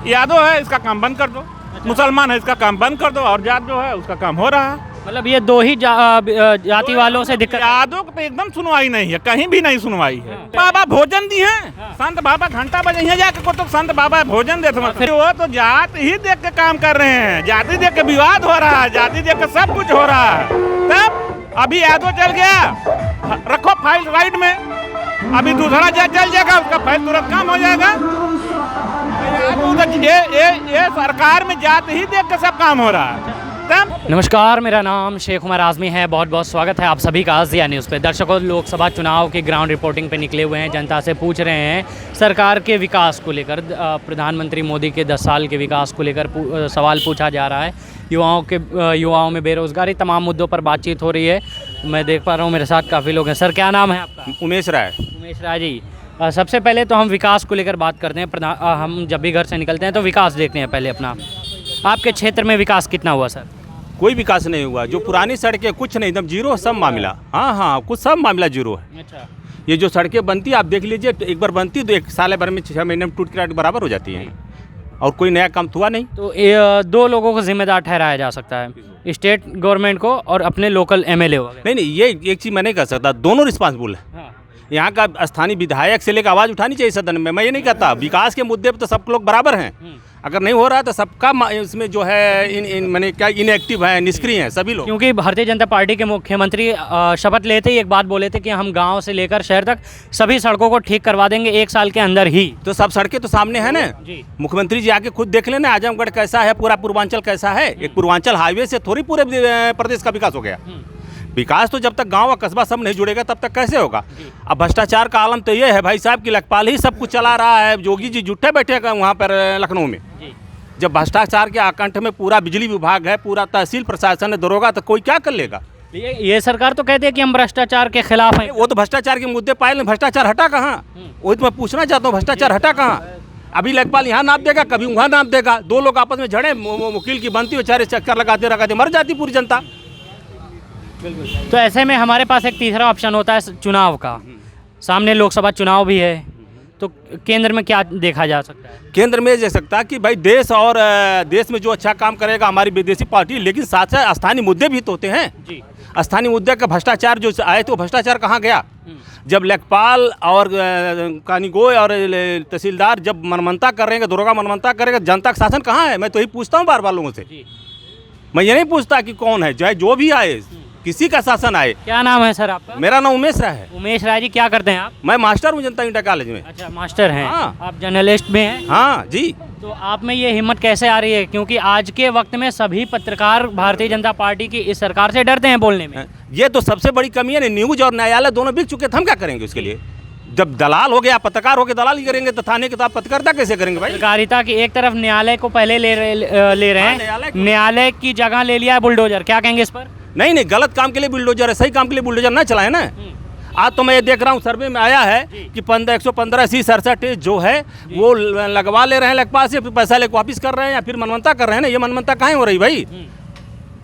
यादव है इसका काम बंद कर दो, मुसलमान है इसका काम बंद कर दो, और जात जो है उसका काम हो रहा है। मतलब ये दो ही जाति वालों से दिक्कत। यादव को तो एकदम सुनवाई नहीं है, कहीं भी नहीं सुनवाई है। बाबा भोजन दी है, संत बाबा घंटा बजे यहाँ जाके को तो संत बाबा भोजन देते हैं। फिर वो तो जात ही देख के काम कर रहे हैं, जाति देख के विवाद हो रहा है, जाति देख के सब कुछ हो रहा है। तब अभी यादव चल गया, रखो फाइल राइट में, अभी दूसरा जज चल जाएगा, उसका फाइल तुरंत काम हो जाएगा। ये सरकार में जात ही देख के सब काम हो रहा है। नमस्कार, मेरा नाम शेख उमर आज़मी है। बहुत बहुत स्वागत है आप सभी का ज़िया न्यूज़ पे। दर्शकों, लोकसभा चुनाव की ग्राउंड रिपोर्टिंग पे निकले हुए हैं, जनता से पूछ रहे हैं सरकार के विकास को लेकर। प्रधानमंत्री मोदी के 10 साल के विकास को लेकर सवाल पूछा जा रहा है। युवाओं में बेरोज़गारी, तमाम मुद्दों पर बातचीत हो रही है। मैं देख पा रहा हूँ मेरे साथ काफ़ी लोग हैं। सर, क्या नाम है आपका? उमेश राय। उमेश राय जी, सबसे पहले तो हम विकास को लेकर बात करते हैं। हम जब भी घर से निकलते हैं तो विकास देखते हैं पहले अपना। आपके क्षेत्र में विकास कितना हुआ सर? कोई विकास नहीं हुआ। जो पुरानी सड़कें कुछ नहीं, एकदम जीरो सब मामला। हाँ, कुछ सब मामला जीरो है। अच्छा। ये जो सड़कें बनती है आप देख लीजिए, एक बार बनती तो 1 साल भर में 6 महीने में टूट के बराबर हो जाती हैं, और कोई नया काम हुआ नहीं। तो दो लोगों को जिम्मेदार ठहराया जा सकता है, स्टेट गवर्नमेंट को और अपने लोकल एमएलए वगैरह। नहीं, ये एक चीज़ मैं नहीं कर सकता, दोनों रिस्पॉन्सिबल है। हाँ। यहाँ का स्थानीय विधायक से लेकर आवाज़ उठानी चाहिए सदन में। मैं ये नहीं कहता, विकास के मुद्दे पर तो सब लोग बराबर हैं। अगर नहीं हो रहा तो सबका इसमें जो है मैंने क्या इनएक्टिव है, निष्क्रिय हैं सभी लोग। क्योंकि भारतीय जनता पार्टी के मुख्यमंत्री शपथ लेते ही एक बात बोले थे कि हम गांव से लेकर शहर तक सभी सड़कों को ठीक करवा देंगे 1 साल के अंदर ही। तो सब सड़कें तो सामने है ना जी। मुख्यमंत्री जी आके खुद देख लेना, आजमगढ़ कैसा है, पूरा पूर्वांचल कैसा है। एक पूर्वांचल हाईवे से थोड़ी पूरे प्रदेश का विकास हो गया। विकास तो जब तक गांव और कस्बा सब नहीं जुड़ेगा तब तक कैसे होगा। अब भ्रष्टाचार का आलम तो ये है भाई साहब कि लेखपाल ही सब कुछ चला रहा है। योगी जी जुट्टे बैठे वहाँ पर लखनऊ में। जब भ्रष्टाचार के आकंठ में पूरा बिजली विभाग है, पूरा तहसील प्रशासन है, दरोगा, तो कोई क्या कर लेगा। ये सरकार तो कहते हैं कि हम भ्रष्टाचार के खिलाफ हैं। वो तो भ्रष्टाचार के मुद्दे पाए लें, भ्रष्टाचार हटा कहाँ? वही तो मैं पूछना चाहता हूँ, भ्रष्टाचार हटा कहाँ? अभी लेखपाल यहाँ नाप देगा, कभी वहाँ नाप देगा, दो लोग आपस में झड़े, वकील की बनती बेचारे चक्कर लगाते मर जाती पूरी जनता। तो ऐसे में हमारे पास एक तीसरा ऑप्शन होता है चुनाव का। सामने लोकसभा चुनाव भी है, तो केंद्र में क्या देखा जा सकता है? केंद्र में देख सकता है कि भाई देश और देश में जो अच्छा काम करेगा हमारी विदेशी पार्टी, लेकिन साथ साथ स्थानीय मुद्दे भी तो होते हैं जी। स्थानीय मुद्दे का भ्रष्टाचार जो आए थे, वो भ्रष्टाचार कहाँ गया? जब लेखपाल और कानीगोय और तहसीलदार जब मनमनता कर रहे हैं, दरोगा मनमनता करेगा, जनता का शासन कहाँ है? मैं तो यही पूछता हूँ बार बार लोगों से। मैं ये नहीं पूछता कि कौन है, चाहे जो भी आए, किसी का शासन आए। क्या नाम है सर आपका? मेरा नाम उमेश राय है। उमेश राय जी, क्या करते हैं आप? मैं मास्टर हूँ जनता इंटर कॉलेज में। अच्छा, मास्टर हैं। हाँ। आप जर्नलिस्ट में हैं? हाँ जी। तो आप में ये हिम्मत कैसे आ रही है? क्योंकि आज के वक्त में सभी पत्रकार भारतीय जनता पार्टी की इस सरकार से डरते हैं बोलने में। ये तो सबसे बड़ी कमी है ना, न्यूज और न्यायालय दोनों बिक चुके थे, हम क्या करेंगे उसके लिए? जब दलाल हो गया, पत्रकार हो गए, दलाल ही करेंगे, तो थाने के तो आप पत्रकारिता कैसे करेंगे भाई? पत्रकारिता की एक तरफ न्यायालय को पहले ले रहे हैं, न्यायालय की जगह ले लिया है बुलडोजर। क्या कहेंगे इस पर? नहीं, गलत काम के लिए बुलडोजर है, सही काम के लिए बुलडोजर ना चलाए ना। आज तो मैं ये देख रहा हूँ सर्वे में आया है कि 115 C67 जो है वो लगवा ले रहे हैं लेखपाल से, पैसा लेकर वापिस कर रहे हैं या फिर मनमनता कर रहे हैं ना। ये मनमनता कहाँ हो रही भाई?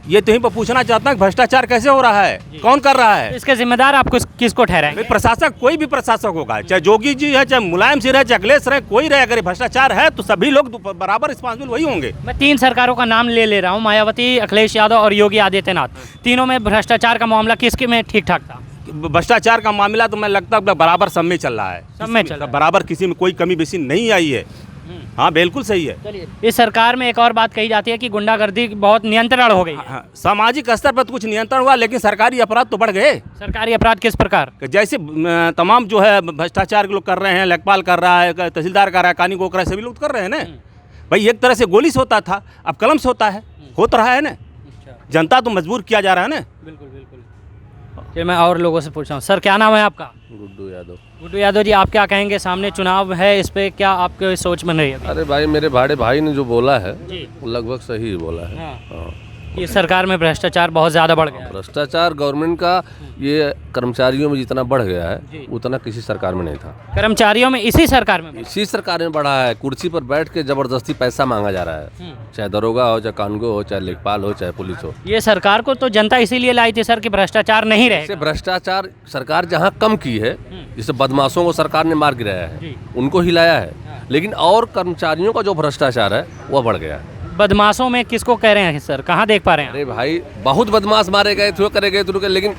ये तो ही पर पूछना चाहता हूँ, भ्रष्टाचार कैसे हो रहा है, कौन कर रहा है? इसके जिम्मेदार आप किसको ठहराएंगे? प्रशासक, कोई भी प्रशासक होगा, चाहे जोगी जी है, चाहे मुलायम सिंह रहे, चाहे अखिलेश रहे, कोई रहे, अगर भ्रष्टाचार है तो सभी लोग बराबर रिस्पॉन्सिबल वही होंगे। मैं 3 सरकारों का नाम ले रहा हूँ, मायावती, अखिलेश यादव और योगी आदित्यनाथ। तीनों में भ्रष्टाचार का मामला किसके में ठीक ठाक था? भ्रष्टाचार का मामला तो मैं लगता है बराबर सब में चल रहा है, सब में चल रहा है, बराबर, किसी में कोई कमी बेसी नहीं आई है। हाँ बिल्कुल सही है। चलिए, इस सरकार में एक और बात कही जाती है कि गुंडागर्दी बहुत नियंत्रण हो गई। हाँ, सामाजिक स्तर पर तो कुछ नियंत्रण हुआ, लेकिन सरकारी अपराध तो बढ़ गए। सरकारी अपराध किस प्रकार? जैसे तमाम जो है भ्रष्टाचार के लोग कर रहे हैं, लेखपाल कर रहा है, तहसीलदार कर रहा है, कानी गोकरा, सभी लोग कर रहे हैं ना भाई। एक तरह से गोली से होता था, अब कलम से होता है, होता रहा है ना। जनता तो मजबूर किया जा रहा है ना। बिल्कुल बिल्कुल। चलिए, मैं और लोगों से पूछ रहा हूँ। सर, क्या नाम है आपका? गुड्डू यादव। गुड्डू यादव जी, आप क्या कहेंगे? सामने चुनाव है, इस पे क्या आपकी सोच बन रही है? अरे भाई, मेरे भाई ने जो बोला है जी, वो लगभग सही ही बोला है। हाँ। हाँ। ये सरकार में भ्रष्टाचार बहुत ज़्यादा बढ़ गया है। भ्रष्टाचार गवर्नमेंट का ये कर्मचारियों में जितना बढ़ गया है उतना किसी सरकार में नहीं था। कर्मचारियों में इसी सरकार में इसी सरकार में बढ़ा है। कुर्सी पर बैठ के जबरदस्ती पैसा मांगा जा रहा है, चाहे दरोगा हो, चाहे कानूनगो हो, चाहे लेखपाल हो, चाहे पुलिस हो। ये सरकार को तो जनता इसीलिए लाई थी सर कि भ्रष्टाचार नहीं ऐसे रहे। भ्रष्टाचार सरकार जहाँ कम की है, जैसे बदमाशों को सरकार ने मार गिराया है, उनको हिलाया है, लेकिन और कर्मचारियों का जो भ्रष्टाचार है वह बढ़ गया है। बदमाशों में किसको कह रहे हैं सर, कहाँ देख पा रहे हैं? अरे भाई बहुत बदमाश मारे गए थे, करे गए थे, लेकिन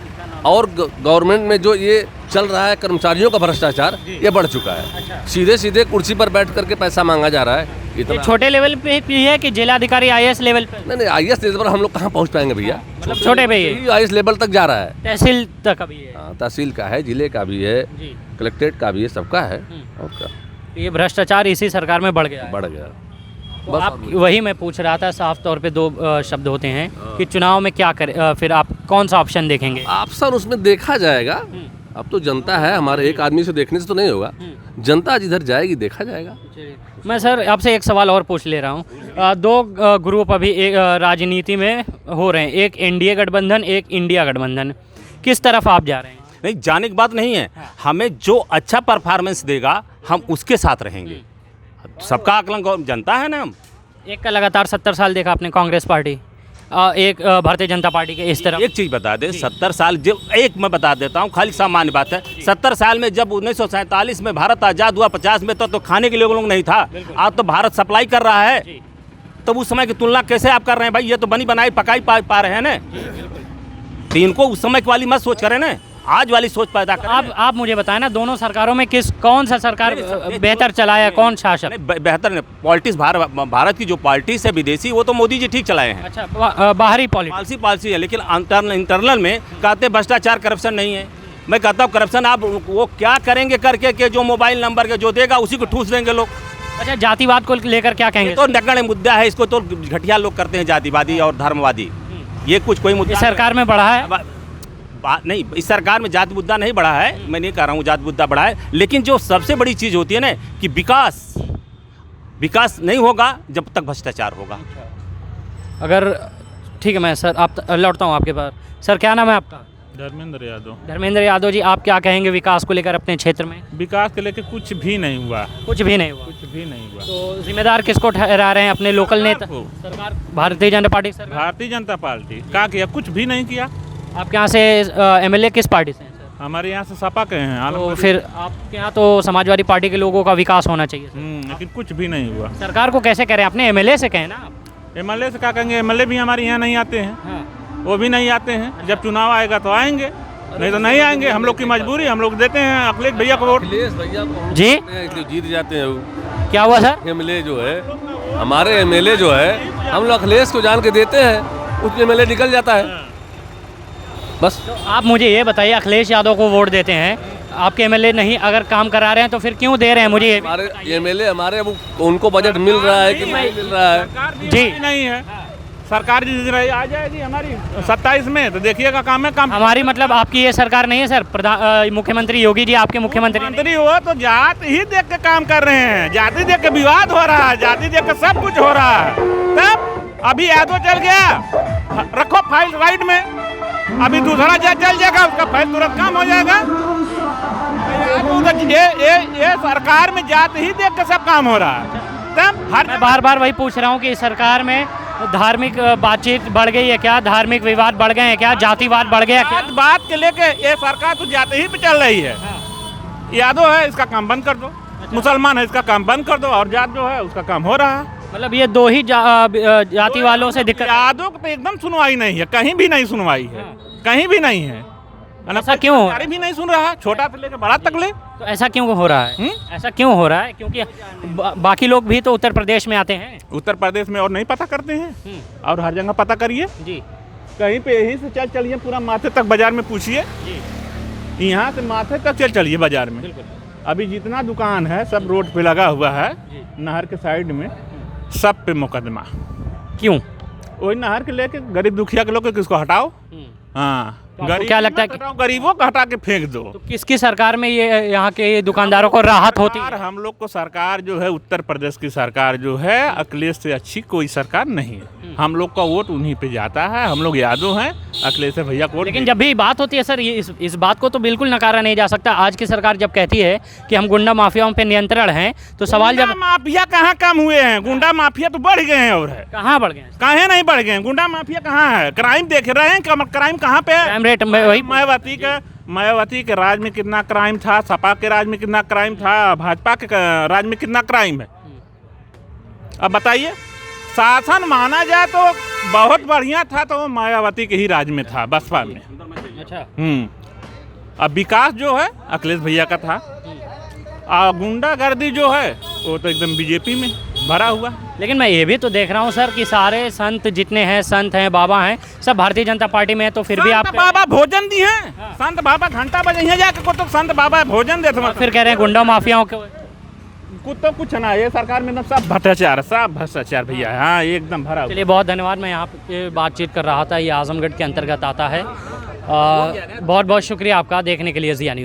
और गवर्नमेंट में जो ये चल रहा है कर्मचारियों का भ्रष्टाचार ये बढ़ चुका है। सीधे सीधे कुर्सी पर बैठ करके पैसा मांगा जा रहा है। ये इतना छोटे लेवल पे भी है कि जिलाधिकारी IAS लेवल पे? नहीं IAS लेवल पर हम लोग कहाँ पहुँच पाएंगे भैया, मतलब छोटे पे ही IAS लेवल तक जा रहा है। तहसील तक अभी है। हाँ, तहसील का है, जिले का भी है, कलेक्ट्रेट का भी है, सबका है। और क्या, ये भ्रष्टाचार इसी सरकार में बढ़ गया है। बढ़ गया। तो आप वही मैं पूछ रहा था, साफ तौर पे दो शब्द होते हैं कि चुनाव में क्या करें, फिर आप कौन सा ऑप्शन देखेंगे? ऑप्शन उसमें देखा जाएगा। अब तो जनता है, हमारे एक आदमी से देखने से तो नहीं होगा, जनता जिधर जाएगी देखा जाएगा। मैं सर आपसे एक सवाल और पूछ ले रहा हूँ। दो ग्रुप अभी एक राजनीति में हो रहे हैं, एक NDA गठबंधन, एक इंडिया गठबंधन। किस तरफ आप जा रहे हैं? नहीं, जाने की बात नहीं है। हमें जो अच्छा परफॉर्मेंस देगा हम उसके साथ रहेंगे। सबका आकलन जनता है ना। हम एक का लगातार 70 साल देखा आपने कांग्रेस पार्टी, एक भारतीय जनता पार्टी के इस तरफ। एक चीज़ बता दे, 70 साल जो एक मैं बता देता हूँ, खाली सामान्य बात है। 70 साल में जब 1947 में भारत आज़ाद हुआ, 50 में तो खाने के लिए लोग नहीं था। आज तो भारत सप्लाई कर रहा है, तो उस समय की तुलना कैसे आप कर रहे हैं भाई? ये तो बनी बनाई पकाई पा रहे हैं ना। तो इनको उस समय वाली मत सोच करें ना, आज वाली सोच पैदा करें। आप मुझे बताएं ना, दोनों सरकारों में कौन सा सरकार बेहतर चलाया, कौन शासक? बेहतर नहीं, पॉलिटिक्स भारत की जो पॉलिटिक्स है विदेशी, वो तो मोदी जी ठीक चलाए हैं। अच्छा, बाहरी पॉलिटिक्स पॉलिसी है, लेकिन इंटरनल में कहते भ्रष्टाचार करप्शन नहीं है। मैं कहता हूँ करप्शन आप वो क्या करेंगे करके के जो मोबाइल नंबर के जो देगा उसी को ठूस देंगे लोग। अच्छा, जातिवाद को लेकर क्या कहेंगे? तो नगण्य मुद्दा है, इसको तो घटिया लोग करते हैं, जातिवादी और धर्मवादी। ये कुछ कोई मुद्दा सरकार में बढ़ा है नहीं, इस सरकार में जाति मुद्दा नहीं बढ़ा है, मैं नहीं कह रहा हूँ जाति मुद्दा बढ़ा है, लेकिन जो सबसे बड़ी चीज़ होती है ना कि विकास नहीं होगा जब तक भ्रष्टाचार होगा। अगर ठीक है, मैं सर आप लौटता हूँ आपके पास। सर क्या नाम है आपका? धर्मेंद्र यादव। धर्मेंद्र यादव जी, आप क्या कहेंगे विकास को लेकर अपने क्षेत्र में? विकास के लेकर कुछ भी नहीं हुआ, कुछ भी नहीं हुआ। कुछ भी नहीं हुआ। तो जिम्मेदार किसको ठहरा रहे हैं? अपने लोकल नेता? सरकार, भारतीय जनता पार्टी सरकार। भारतीय जनता पार्टी क्या किया? कुछ भी नहीं किया। आपके यहाँ से MLA किस पार्टी से हैं सर? हमारे यहाँ से सपा के हैं। तो फिर आपके यहाँ तो समाजवादी पार्टी के लोगों का विकास होना चाहिए सर। लेकिन कुछ भी नहीं हुआ। सरकार को कैसे कह रहे हैं? अपने MLA से कहें ना आप। MLA से क्या कहेंगे? MLA भी हमारे यहाँ नहीं आते हैं। वो भी नहीं आते हैं। जब चुनाव आएगा तो आएंगे, नहीं तो नहीं आएंगे। हम लोग की मजबूरी, हम लोग देते हैं अखिलेश भैया को वोट। जी जीत जाते हैं वो। क्या हुआ सर? MLA जो है, हमारे MLA जो है, हम लोग अखिलेश को जान के देते हैं, उसमें MLA निकल जाता है बस। तो आप मुझे ये बताइए, अखिलेश यादव को वोट देते हैं, आपके MLA नहीं अगर काम करा रहे हैं तो फिर क्यों दे रहे हैं? मुझे हमारे MLA हमारे उनको बजट मिल रहा है कि नहीं मिल रहा है? जी नहीं है। सरकार जिस रही आ जाएगी हमारी 27 में, तो देखिएगा काम है काम। हमारी मतलब आपकी ये सरकार नहीं है सर? मुख्यमंत्री योगी जी आपके मुख्यमंत्री हो तो जात ही देख के काम कर रहे हैं। जाति देख के विवाद हो रहा है, जाति देख के सब कुछ हो रहा है। तब अभी यादव चल गया, रखो फाइल राइट में, अभी दूसरा जज चल जाएगा, उसका फाइल तुरंत काम हो जाएगा। ये सरकार में जाति ही देख के सब काम हो रहा है। तब मैं बार बार वही पूछ रहा हूँ कि सरकार में धार्मिक बातचीत बढ़ गई है क्या? धार्मिक विवाद बढ़ गए हैं क्या? जातिवाद बढ़ गया क्या? बात के लेके ये सरकार तो जाति ही पे चल रही है। यादव है इसका काम बंद कर दो, मुसलमान है इसका काम बंद कर दो, और जात जो है उसका काम हो रहा है। मतलब ये दो ही जाति वालों से दिक्कत। यादव को तो एकदम सुनवाई नहीं है, कहीं भी नहीं सुनवाई है, कहीं भी नहीं है। ऐसा क्यों? सरकारी भी नहीं सुन रहा, छोटा से लेकर बड़ा तक ले। तो ऐसा क्यों हो रहा है? ऐसा क्यों हो रहा है? क्योंकि बाकी लोग भी तो उत्तर प्रदेश में आते हैं। उत्तर प्रदेश में और नहीं पता करते हैं, और हर जगह पता करिए जी। कहीं पे यहीं से चलिए पूरा माथे तक बाजार में पूछिए, यहाँ से माथे तक चलिए बाजार में। अभी जितना दुकान है सब रोड पे लगा हुआ है, नहर के साइड में, सब पे मुकदमा। क्यों? वही नहर के लेके गरीब दुखिया के लोग किसको हटाओ। हाँ, आपको क्या लगता है कि गरीबों को हटा के फेंक दो। तो किसकी सरकार में ये यहाँ के दुकानदारों को राहत होती है? हम लोग को सरकार जो है, उत्तर प्रदेश की सरकार जो है, अखिलेश से अच्छी कोई सरकार नहीं है। हम लोग का वोट उन्हीं पे जाता है। हम लोग यादव हैं, अखिलेश भैया को। लेकिन जब भी बात होती है सर, ये इस बात को तो बिल्कुल नकारा नहीं जा सकता। आज की सरकार जब कहती है कि हम गुंडा माफियाओं पे नियंत्रण है, तो सवाल जब माफिया कहाँ कम हुए हैं? गुंडा माफिया तो बढ़ गए हैं। और है कहाँ बढ़ गए हैं? काहे नहीं बढ़ गए? गुंडा माफिया कहाँ है? क्राइम देख रहे हैं, क्राइम कहाँ पे है? क्राइम रेट में वही मायावती के राज में कितना क्राइम था, सपा के राज में कितना क्राइम था, भाजपा के राज में कितना क्राइम है? अब बताइए। शासन माना जाए तो बहुत बढ़िया था, तो वो मायावती के ही राज में था, बसपा में। अच्छा। अब विकास जो है अखिलेश भैया का था। गुंडागर्दी जो है वो तो एकदम बीजेपी में भरा हुआ। लेकिन मैं ये भी तो देख रहा हूँ सर कि सारे संत जितने हैं, संत हैं, बाबा हैं, सब भारतीय जनता पार्टी में है। तो फिर भी आप बाबा भोजन दी हैं। संत बाबा घंटा बजे जाके को तो संत बाबा भोजन देते। फिर कह रहे हैं गुंडा माफियाओं के तो कुछ ना, ये सरकार में सब भ्रष्टाचार भैया। हाँ, एकदम भरा। चलिए, बहुत धन्यवाद। मैं यहाँ पे बातचीत कर रहा था, ये आजमगढ़ के अंतर्गत आता है। बहुत बहुत शुक्रिया आपका देखने के लिए ज़िया न्यूज़।